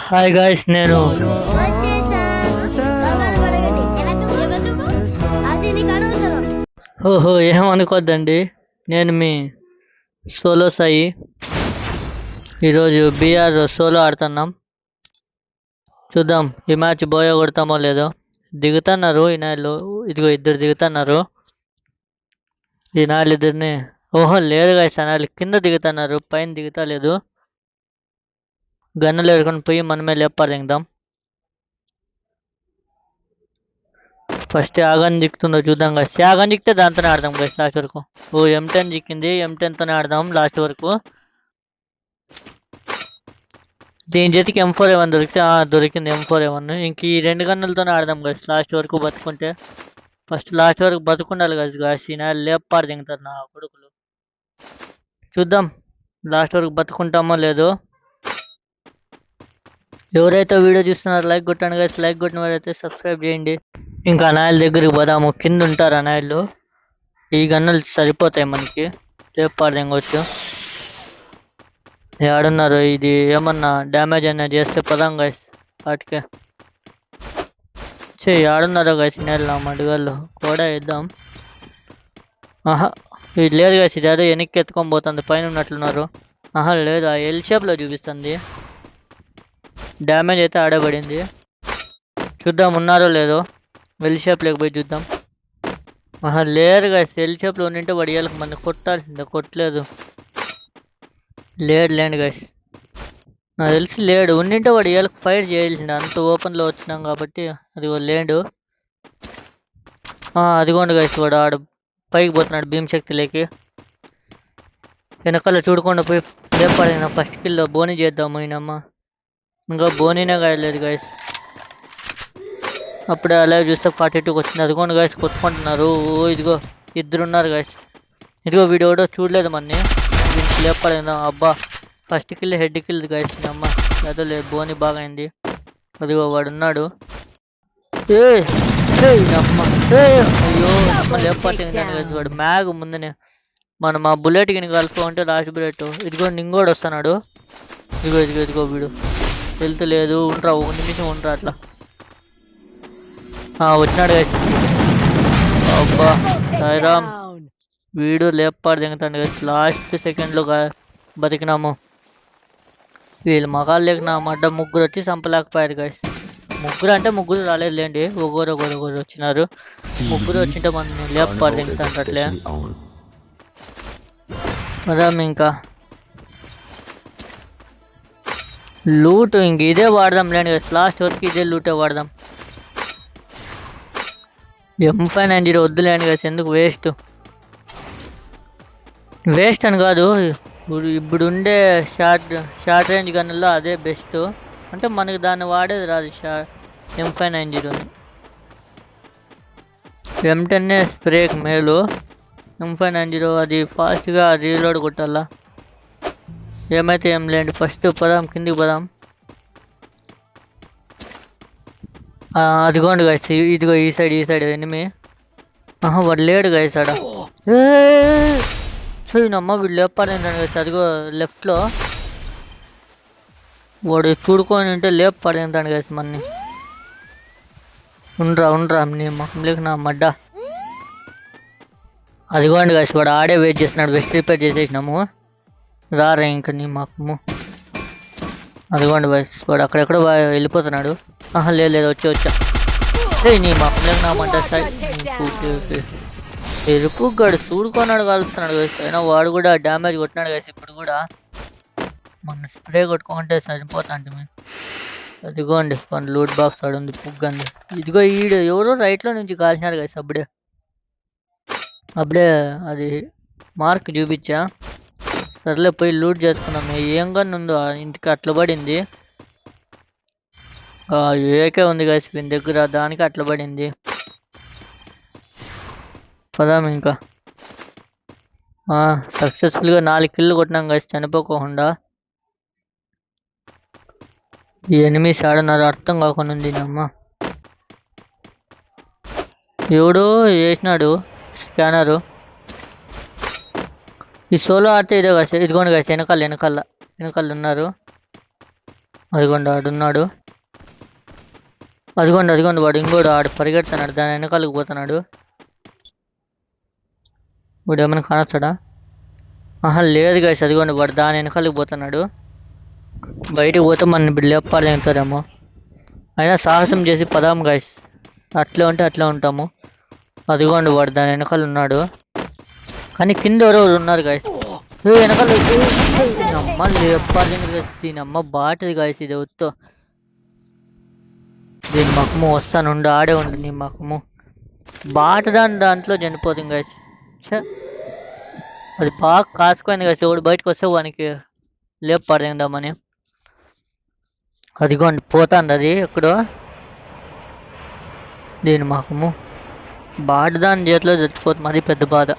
Hi guys, నేను ఓహో ఏమనుకోద్దండి. నేను మీ సోలో సాయి. ఈరోజు బీఆర్ సోలో ఆడుతున్నాం. చూద్దాం ఈ మ్యాచ్ బోయ కొడతామో లేదో. దిగుతున్నారు ఈ నాయలు, ఇదిగో ఇద్దరు దిగుతున్నారు. ఈ నాయలు ఇద్దరిని ఓహో లేదు గాయస్, నాయలు కింద దిగుతున్నారు, పైన దిగుతా లేదు. గన్నులు ఎడుకొని పోయి మనమే లేపారు దిగుదాం. ఫస్ట్ యాగన్ జిక్తుందో చూద్దాం గాయస్. యాగన్ జిక్తే దాంతోనే ఆడదాం గాయస్ లాస్ట్ వరకు. ఓ M10 జిక్కింది, M10తోనే ఆడదాం లాస్ట్ వరకు. దీని చేతికి M4A1 దొరికితే దొరికింది M4A1. ఇంక ఈ రెండు గన్నులతోనే ఆడదాం గాయస్ లాస్ట్ వరకు బతుకుంటే. ఫస్ట్ లాస్ట్ వరకు బతుకుండాలి గాయస్. ఈ నెల లేపారు దిగుతారు నా కొడుకులు. చూద్దాం లాస్ట్ వరకు బతుకుంటామో లేదో. ఎవరైతే వీడియో చూస్తున్నారో లైక్ కొట్టండి గాయస్. లైక్ కొట్టిన వారైతే సబ్స్క్రైబ్ చేయండి. ఇంకా అనాయిల దగ్గరికి పోదాము. కింద ఉంటారు అనాయిలు. ఈ గన్నులు సరిపోతాయి మనకి, లేపారు దిగవచ్చు. ఏడున్నారు, ఇది ఏమన్నా డ్యామేజ్ అయినా చేస్తే పదాం గాయస్ వాటికే. ఏడున్నారో గాయస్ నెల మడిగాళ్ళు కూడా ఇద్దాం. ఇది లేదు గాయస్, ఇది అదే వెనక్కి ఎత్తుకొని పోతుంది, పైన ఉన్నట్లున్నారు. లేదు, ఆ ఎల్ షేప్లో చూపిస్తుంది. డ్యామేజ్ అయితే ఆడబడింది. చూద్దాం ఉన్నారో లేదో. ఎల్ షేప్లోకి పోయి చూద్దాం. లేరు గాయస్, ఎల్ షేప్లో ఉండింటే వాడి ఏళ్ళకి మన కొట్టాల్సిందే, కొట్టలేదు. లేండి గాయస్, నాకు తెలిసి లేడు. ఉండింటే వాడు ఏళ్ళకి ఫైర్ చేయాల్సిండే, అంత ఓపెన్లో వచ్చినాం కాబట్టి. అది లేడు. అదిగోండి గాయస్, వాడు ఆడు పైకి పోతున్నాడు భీమశక్తిలోకి. వెనకాల చూడకుండా పోయి లేపాడు. ఫస్ట్ కిల్లో బోనీ చేద్దాము ఈయనమ్మ. ఇంకా బోనీనే కాయలేదు గాయస్. అప్పుడే అలా చూస్తే 42కి వచ్చింది. అదిగోండి గాయస్, కొట్టుకుంటున్నారు. ఇదిగో ఇద్దరున్నారు గాయస్. ఇదిగో వీడియో చూడలేదు మన్ని, దీనికి లేపాడు. అబ్బా first kill head kill guys. అమ్మ ఏదో లేదు, బోని బాగా అయింది. అదిగో వాడు ఉన్నాడు. అమ్మ అయ్యో అమ్మ లేపాడు గాయస్. వాడు మ్యాగ్ ముందునే మనం ఆ బుల్లెట్ కింద కలుపుకుంటే లాస్ట్ బుల్లెట్. ఇదిగో నింగోడు వస్తున్నాడు. ఇదిగో వీడు వెళ్తలేదు. ఉండరా, 1 నిమిషం ఉండరా అట్లా. వచ్చినాడు గాయస్. అబ్బా సాయిరామ్, వీడు లేపాడు దిగుతాడు గాయస్. లాస్ట్ సెకండ్లో బతికినాము. వీళ్ళు మగాళ్ళు లేక అడ్డ ముగ్గురు వచ్చి చంపలేకపోయారు గాయస్. ముగ్గురు అంటే ముగ్గురు రాలేదు లేండి, ఒకరు వచ్చినారు. ముగ్గురు వచ్చింటే మనం లేపాడు దిగుతాడు అట్లే. అదా ఇంకా లూట్ ఇంక ఇదే వాడదాం లేండి గాయస్. లాస్ట్ వరకు ఇదే లూటే వాడదాం. M590 వద్దులేండి గాయస్, ఎందుకు వేస్ట్ అని కాదు. ఇప్పుడు ఉండే షార్ట్ రేంజ్ గన్నుల్లో అదే బెస్ట్. అంటే మనకి దాన్ని వాడేది రాదు M590. M10 స్ప్రేక్ మేలు. M590 అది ఫాస్ట్గా రీలోడ్ కొట్టాలా. ఏమైతే ఏం లేండి, ఫస్ట్ పదాం కిందికి పదాం. అదిగోండి గాయస్, ఇదిగో ఈ సైడ్ ఎనిమి. వాడు లేడు గాయస్ ఆడ. నమ్మ వీడు లేపాడు గాయస్. అదిగో లెఫ్ట్లో వాడు చూడుకొని ఉంటే లేపాడు ఏంటాడు గాయస్ మన్ని. ఉండరా నీ మొహంలోకి నా మడ్డ. అదిగోండి గాయస్, వాడు ఆడే వెయిట్ చేస్తున్నాడు. వెస్ట్ రిపేర్ చేసేసినాము, రారా ఇంక నీ మొహము. అదిగోండి గాయస్, వాడు అక్కడెక్కడ వెళ్ళిపోతున్నాడు. లేదు వచ్చా. నీ మొహంలోకి నా మడ్డ. ఎరుపు గడు చూడుకున్నాడు, కలుస్తున్నాడు గాయస్. అయినా వాడు కూడా డ్యామేజ్ కొట్టినాడు గాయస్. ఇప్పుడు కూడా మన స్ప్రే కొట్టుకుంటే సరిపోతాంటి మేము. అదిగోండి మన లూట్ బాక్స్ ఆడుంది, పుగ్గంది. ఇదిగో ఈడు ఎవరో రైట్లో నుంచి కాల్చినారు గాయస్. అప్పుడే అది మార్క్ చూపించా. సర్లే పోయి లూట్ చేసుకున్నాం. ఏం గన్ ఉందో ఇంటికి అట్లా పడింది. ఏకే ఉంది గాయస్ వీని దగ్గర, దానికి అట్లా పడింది. పదాం ఇంకా. సక్సెస్ఫుల్గా 4 కిల్లు కొట్టినాం గాయస్ చనిపోకుండా. ఈ ఎనిమిస్ ఆడున్నారు అర్థం కాకుండా ఉంది అమ్మ. ఎవడో వేసినాడు స్కానరు. ఈ సోలో ఆడితే ఇదే కాదు. ఇదిగోండి గాయస్, వెనకాల ఉన్నారు. అదిగోండి ఆడున్నాడు. అదిగోండి వాడు ఇంకోడు ఆడు పరిగెడుతున్నాడు, దాని వెనకాలకు పోతున్నాడు. వాడు ఏమైనా కానొచ్చాడా? ఆహా లేదు గైస్, అదిగోండి వాడు దాని వెనకాలకు పోతున్నాడు. బయటకు పోతే మన లేపాలి ఎంతారేమో. అయినా సాహసం చేసి పదాం గైస్, అట్లే ఉంటే అట్లే ఉంటాము. అదిగోండి వాడు దాని వెనకాల ఉన్నాడు, కానీ కింద ఎవరెవరు ఉన్నారు గైస్. వెనకాల అమ్మ లేపాలి గైస్, దీని అమ్మ బాటది గైస్, ఇది వద్దు. దీని మకము వస్తానుండి, ఆడే ఉండి నీ మకము బాట దాంట్లో చనిపోతుంది గైస్. అది బాగా కాసుకుంది గైస్, ఎవడు బయటకు వస్తే వానికి లేపడదామని. అదిగోండి పోతుంది అది ఎక్కడో. దీని మకము బాట దాని చేతిలో చచ్చిపోతుంది, అది పెద్ద బాధ.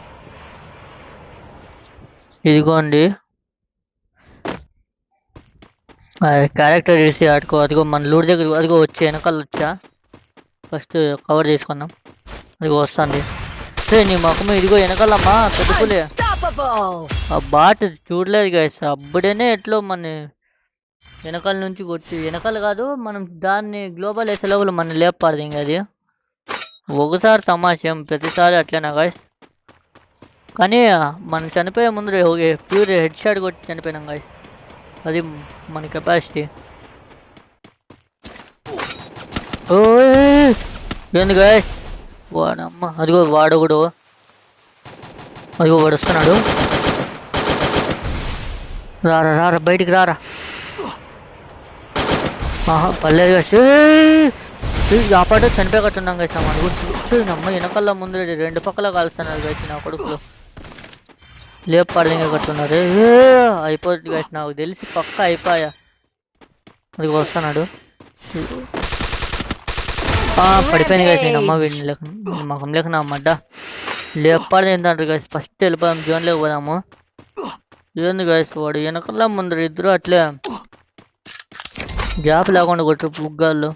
ఇదిగోండి క్యారెక్టర్ చేసి ఆడుకో. అదిగో మన లూడ్ దగ్గర అదిగో వచ్చి వెనకాల వచ్చా, ఫస్ట్ కవర్ చేసుకుందాం. అదిగో వస్తుంది నీ మొఖము. ఇదిగో వెనకాలమ్మా పెద్ద పులి. ఆ బాట చూడలేదు గైస్, అప్పుడేనే ఎట్లో మన వెనకాల నుంచి కొట్టి, వెనకాల కాదు మనం దాన్ని గ్లోబల్ వేసే లోపల మన లేపాడదు. ఇంకా అది ఒకసారి తమాషం, ప్రతిసారి అట్లేనా గైస్. కానీ మనం చనిపోయే ముందు ప్యూర్ హెడ్ షాట్ కొట్టి చనిపోయినాం గైస్, అది మన కెపాసిటీ. ఓ ఏంది గైస్ వాడమ్మ, అదిగో వాడొకడు, అదిగో వాడు వస్తున్నాడు. రారా రారా బయటికి రారా. ఆహా పర్లేదు గైస్, ఆ పాట చనిపోయట్టున్నాం గైస్. మన కూర్చున్నమ్మ వెనకల్లా ముందు రెండు పక్కల కాలుస్తున్నారు గైస్ నా కొడుకులు, లేపు పడలింగా కట్టున్నారు. అయిపోతుంది గైస్, నాకు తెలిసి పక్క అయిపోయా. అది వస్తున్నాడు, పడిపోయింది గైస్. నేను అమ్మ వీడిని లేక మకం లేక నా అమ్మడ్డ లేపాడు ఏంటంటారు గైస్. ఫస్ట్ వెళ్ళిపోదాం, జోన్లోకి పోదాము. ఏంది గైస్ వాడు వెనకల్లా ముందర ఇద్దరు అట్లే గ్యాప్ లేకుండా కొట్టరు పుగ్గాళ్ళు.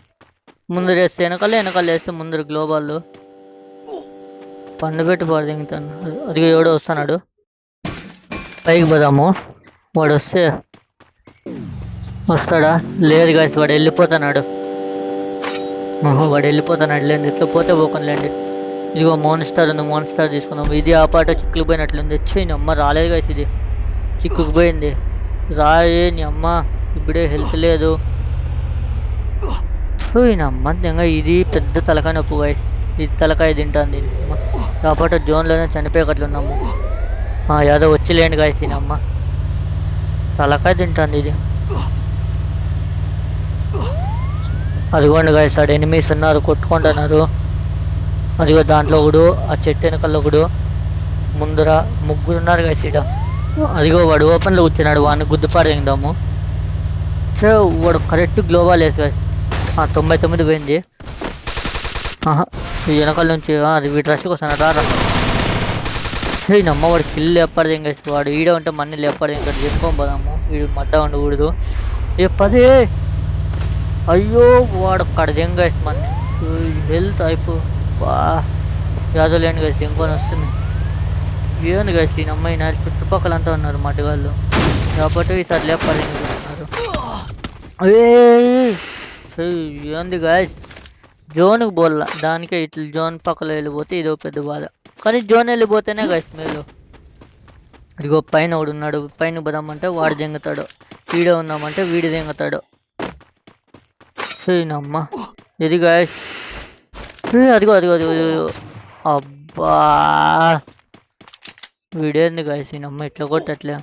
ముందర వేస్తే వెనకాల వేస్తే ముందర గ్లోబాళ్ళు పండు పెట్టి పడదు. ఇంకా అది ఎవడో వస్తున్నాడు, పైకి పోదాము. వాడు వస్తాడా? లేదు గైస్ వాడు వెళ్ళిపోతున్నాడు. వాడు వెళ్ళిపోతున్నాడు లేండి, ఇట్లా పోతే పోకండి. ఇదిగో మోన్స్టార్ ఉంది, మోన్స్టార్ తీసుకుందాం. ఇది ఆ పాట చిక్కుకు పోయినట్లుంది. నీ అమ్మ రాలేదు గైస్, ఇది చిక్కుకు పోయింది. రాయే నీ అమ్మ, ఇప్పుడే హెల్త్ లేదు. పోయినమ్మ ఇంకా ఇది పెద్ద తలకాయ నొప్పు గైస్, ఇది తలకాయ తింటాను. ఆ పాట జోన్లోనే చనిపోయేటట్లున్నాము. యాదో వచ్చిలేండి గైస్, ఈయనమ్మ తలకాయ తింటుంది ఇది. అదిగోండి గైస్ ఆడ ఎనిమీస్ ఉన్నారు, కొట్టుకుంటున్నారు. అదిగో దాంట్లో ఒకడు, ఆ చెట్టు వెనకల్లో ఒకడు, ముందర ముగ్గురు ఉన్నారు గైస్ ఈడ. అదిగో వాడు ఓపెన్లో కూర్చున్నాడు, వాడిని గుద్దుపాడు తిందాము. సో వాడు కరెక్ట్ గ్లోబల్ వేసి గైస్ 99 పోయింది. ఈ వెనకాల నుంచి అది వీటి రష్కి వస్తాను రారా. నమ్మ వాడు కిల్ లేపడదు ఇంకా, వాడు ఈడ ఉంటే మన్ని లేపడదు ఇంకా, చేసుకొని పోదాము. వీడు మడ్డ ఉండకూడదు. పదే అయ్యో వాడు కడదేం గైస్, మన హెల్త్ అయిపో యాదో లేని గైస్, ఇంకొని వస్తుంది. ఏంది గైస్ ఈ అమ్మాయి నా చుట్టుపక్కలంతా ఉన్నారు మడ్డగాళ్ళు, కాబట్టి ఈసారి లేపడదు ఉన్నారు. ఏంది గైస్ జోన్కి పోల్లా, దానికే ఇట్లా జోన్ పక్కన వెళ్ళిపోతే ఇదో పెద్ద బాధ. కానీ జోన్ వెళ్ళిపోతేనే గైస్ మేలు. ఇదిగో పైన ఒకడు ఉన్నాడు, పైన పోదామంటే వాడు దెంగుతాడు, వీడే ఉన్నామంటే వీడి దెంగుతాడు. అమ్మ ఇది గైస్, అదిగో అబ్బా వీడేంది గైస్ ఈయనమ్మ ఇట్లా కొట్టట్లే.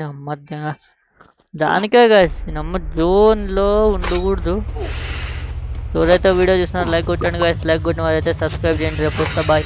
నమ్మ దానికే గైస్ ఈయనమ్మ జోన్లో ఉండకూడదు. ఎవరైతే వీడియో చూసినా లైక్ కొట్టండి గైస్, లైక్ కొట్టిన వారైతే సబ్స్క్రైబ్ చేయండి. రేపు వస్తా, బాయ్.